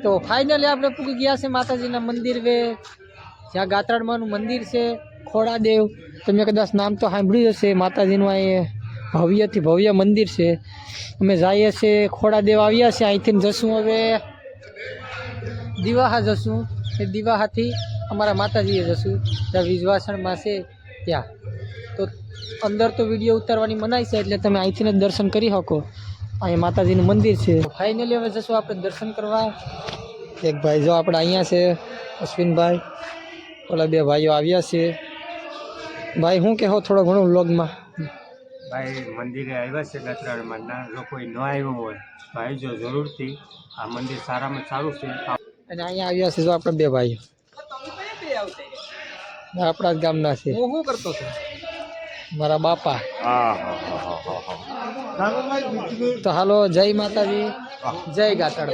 તો ફાઇનલી આપણે પૂકી ગયા છે માતાજીના મંદિર વે, જ્યાં ગાત્રાળમાનું મંદિર છે ખોડાદેવ. તમે કદાચ નામ તો સાંભળ્યું હશે. માતાજીનું અહીં ભવ્યથી ભવ્ય મંદિર છે. અમે જઈએ છીએ ખોડાદેવ, આવ્યા છીએ. અહીંથી જશું હવે દિવાહા જશું. એ દિવાહાથી અમારા માતાજીએ જશું જ્યાં વિજવાસણમાં છે ત્યાં. તો અંદર તો વિડીયો ઉતારવાની મનાઈ છે, એટલે તમે અહીંથી જ દર્શન કરી શકો. અહીં માતાજીનું મંદિર છે. ફાઇનલી હવે જશું આપણે દર્શન કરવા. એક ભાઈ જો આપણે અહીંયા છે, અશ્વિનભાઈ. ઓલા બે ભાઈઓ આવ્યા છે. ભાઈ શું કહેવો થોડો ઘણો વ્લોગમાં? ભાઈ મંદિરે આવ્યા છે ગાત્રાળમાંના લોકો ન આવ્યો હોય ભાઈ જો જરૂરથી આ મંદિર સારામાં સારું છે. અને અહીંયા આવ્યા છે જો આપણે બે ભાઈઓ, આપણા જ ગામના છે. હું શું કરતો છું? મારા બાપા. તો હાલો, જય માતાજી, જય ગાતાળ.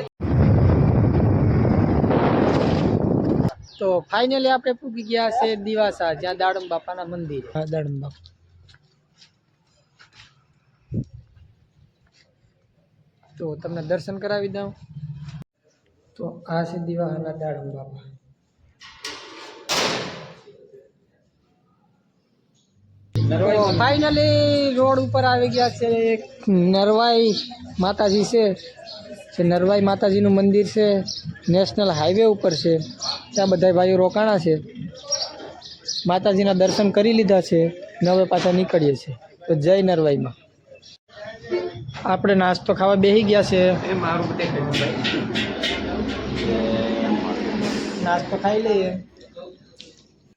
તો ફાઇનલી આપણે પૂકી ગયા છે દિવાસા, જ્યાં દાડમ બાપાના મંદિર. દાડમ બાપા તો તમને દર્શન કરાવી દઉં. તો આ છે દિવાસાના દાડમ બાપા. ફાઇનલી રોડ ઉપર આવી ગયા છે. એક નરવાઈ માતાજી છે. જે નરવાઈ માતાજીનું મંદિર છે, નેશનલ હાઈવે ઉપર છે. ત્યાં બધા ભાઈઓ રોકાણા છે. માતાજીના દર્શન કરી લીધા છે ને હવે પાછા નીકળીએ છીએ. તો જય નરવાઈમાં. આપણે નાસ્તો ખાવા બેસી ગયા છે. નાસ્તો ખાઈ લઈએ.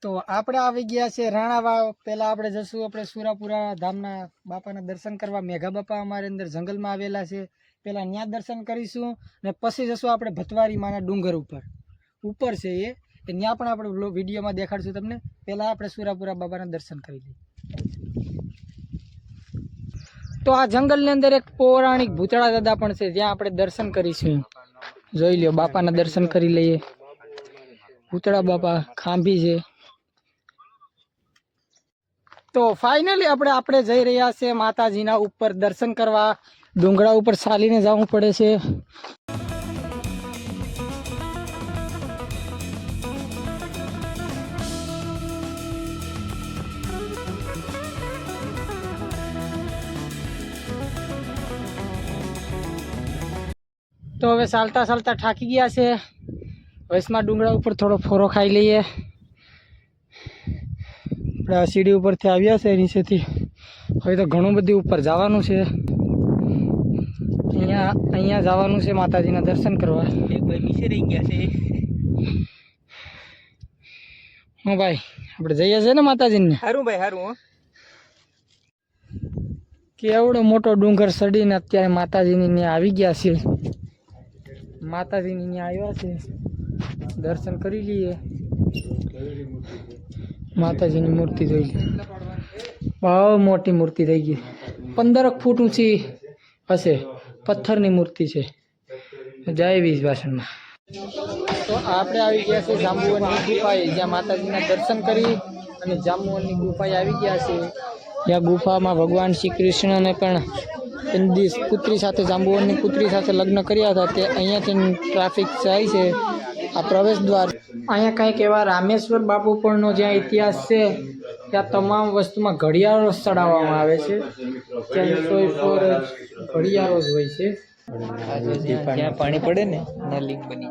તો આપણે આવી ગયા છે રાણાવાવ. પહેલાં આપણે જશું આપણે સુરાપુરા ધામના બાપાના દર્શન કરવા. મેઘા બાપા અમારે અંદર જંગલમાં આવેલા છે. પહેલાં ત્યાં દર્શન કરીશું ને પછી જશું આપણે ભતવારી માના ડુંગર ઉપર છે એ ત્યાં પણ આપણે વિડીયોમાં દેખાડશું તમને. પહેલાં આપણે સુરાપુરા બાબાના દર્શન કરી લઈએ. તો આ જંગલની અંદર એક પૌરાણિક ભૂતળા દાદા પણ છે, જ્યાં આપણે દર્શન કરીશું. જોઈ લ્યો, બાપાના દર્શન કરી લઈએ. ભૂતળા બાપા ખાંભી છે. તો ફાઇનલી આપણે જઈ રહ્યા છે માતાજીના ઉપર દર્શન કરવા. ડુંગરા ઉપર ચાલીને જવું પડે છે. તો હવે ચાલતા ચાલતા થાકી ગયા છે. વૈષ્ણવ ડુંગરા ઉપર થોડો ફોરો ખાઈ લઈએ. આપણે આ સીડી ઉપરથી આવ્યા છે નીચેથી. હવે તો ઘણું બધું ઉપર જવાનું છે. અહીંયા જવાનું છે માતાજીના દર્શન કરવા. એક ભાઈ નીચે રહી ગયા છે. હા ભાઈ, આપણે જઈએ છીએ ને માતાજીને. સારું ભાઈ, સારું. કેવડો મોટો ડુંગર ચડીને અત્યારે માતાજીની ત્યાં આવી ગયા છે. માતાજીની ત્યાં આવ્યા છે. દર્શન કરી લઈએ. માતાજીની મૂર્તિ જોઈ લે. બહુ મોટી મૂર્તિ થઈ ગઈ. 15 ફૂટ ઊંચી હશે. પથ્થરની મૂર્તિ છે. જય વિજવાસણમાં. તો આપણે આવી ગયા છે જાંબુવનની ગુફાએ, જ્યાં માતાજીના દર્શન કરી અને જાંબુવનની ગુફાએ આવી ગયા છે. જ્યાં ગુફામાં ભગવાન શ્રી કૃષ્ણને પણ એમની પુત્રી સાથે, જાંબુવનની પુત્રી સાથે લગ્ન કર્યા હતા. તે અહીંયાથી ટ્રાફિક જાય છે. આ પ્રવેશ દ્વાર. અહીંયા કંઈક એવા રામેશ્વર બાપુ પણનો જ્યાં ઇતિહાસ છે, ત્યાં તમામ વસ્તુમાં ઘડિયાળો ચડાવવામાં આવે છે. ત્યાં ઘડિયાળો જ હોય છે. જ્યાં પાણી પડે ને નલિંગ બની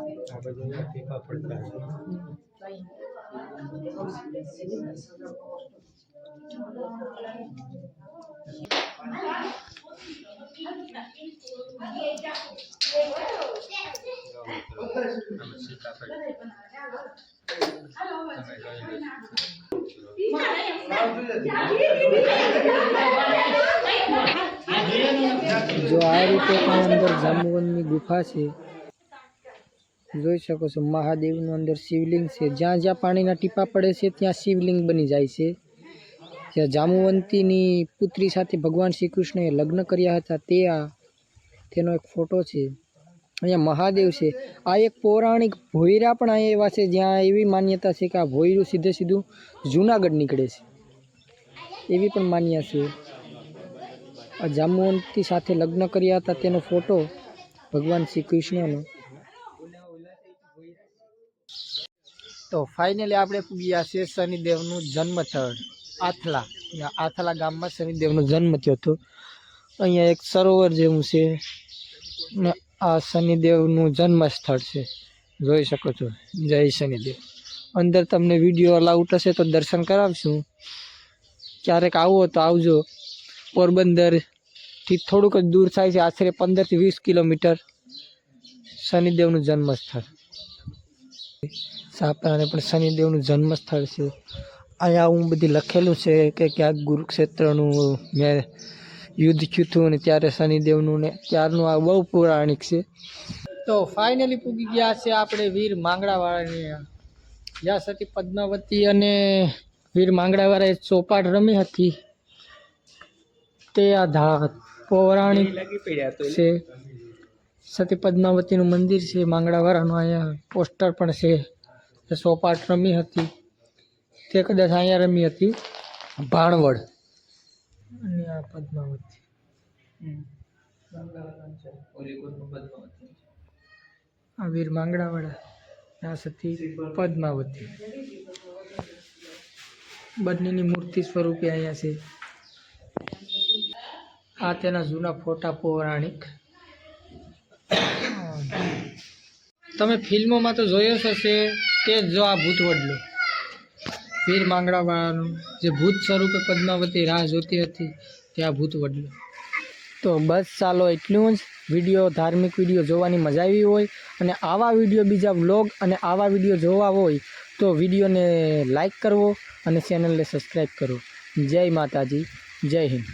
જો આ રીતે પણ અંદર જાંબુવનની ગુફા છે. જોઈ શકો છો, મહાદેવનું અંદર શિવલિંગ છે. જ્યાં જ્યાં પાણીના ટીપા પડે છે ત્યાં શિવલિંગ બની જાય છે. જ્યાં જાંબુવંતીની પુત્રી સાથે ભગવાન શ્રી કૃષ્ણએ લગ્ન કર્યા હતા તેનો એક ફોટો છે. અહીંયા મહાદેવ છે. આ એક પૌરાણિક ભોયરા પણ અહીંયા એવા છે, જ્યાં એવી માન્યતા છે કે આ ભોયરું સીધું જૂનાગઢ નીકળે છે, એવી પણ માન્યતા છે. આ જાંબુવંતી સાથે લગ્ન કર્યા હતા તેનો ફોટો ભગવાન શ્રી કૃષ્ણનો. તો ફાઇનલી આપણે પૂગ્યા છે શનિદેવનું જન્મસ્થળ આથલા. આથલા ગામમાં શનિદેવનો જન્મ થયો હતો. અહીંયા એક સરોવર જેવું છે ને આ શનિદેવનું જન્મસ્થળ છે, જોઈ શકો છો. જય શનિદેવ. અંદર તમને વિડીયો અલાઉટ હશે તો દર્શન કરાવશું. ક્યારેક આવો તો આવજો. પોરબંદરથી થોડુંક જ દૂર થાય છે, આશરે 15 થી 20 કિલોમીટર શનિદેવનું જન્મસ્થળ. સાપરાને પણ શનિદેવનું જન્મસ્થળ છે. અહીંયા આવું બધી લખેલું છે કે ક્યાંક કુરુક્ષેત્રનું મેં યુદ્ધ થયું હતું ને ત્યારે શનિદેવનું ને ત્યારનું આ બહુ પૌરાણિક છે. તો ફાઇનલી પૂગી ગયા છે આપણે વીર માંગડાવાળાની. જ્યાં સતી પદ્માવતી અને વીર માંગડાવાળાએ ચોપાટ રમી હતી તે આ પૌરાણિક છે. સતી પદ્માવતીનું મંદિર છે માંગડાવાળાનું. અહીંયા પોસ્ટર પણ છે. ચોપાટ રમી હતી તે કદાચ અહીંયા રમી હતી ભાણવડ. અને આ પદ્માવતી આ વીર માંગડાવાળા, આ સતી પદ્માવતી બંનેની મૂર્તિ સ્વરૂપે અહીંયા છે. આ તેના જૂના ફોટા પૌરાણિક. તમે ફિલ્મોમાં તો જોયો જ હશે તે જ જો આ ભૂત વડલો વીર માંગડાવાળાનું, જે ભૂત સ્વરૂપે પદ્માવતી રાહ જોતી હતી તે આ ભૂત વડલો. તો બસ ચાલો એટલું જ. વિડીયો ધાર્મિક વિડીયો જોવાની મજા આવી હોય અને આવા વિડીયો બીજા વ્લોગ અને આવા વિડીયો જોવા હોય તો વિડીયોને લાઈક કરવો અને ચેનલને સબસ્ક્રાઈબ કરો. જય માતાજી, જય હિન્દ.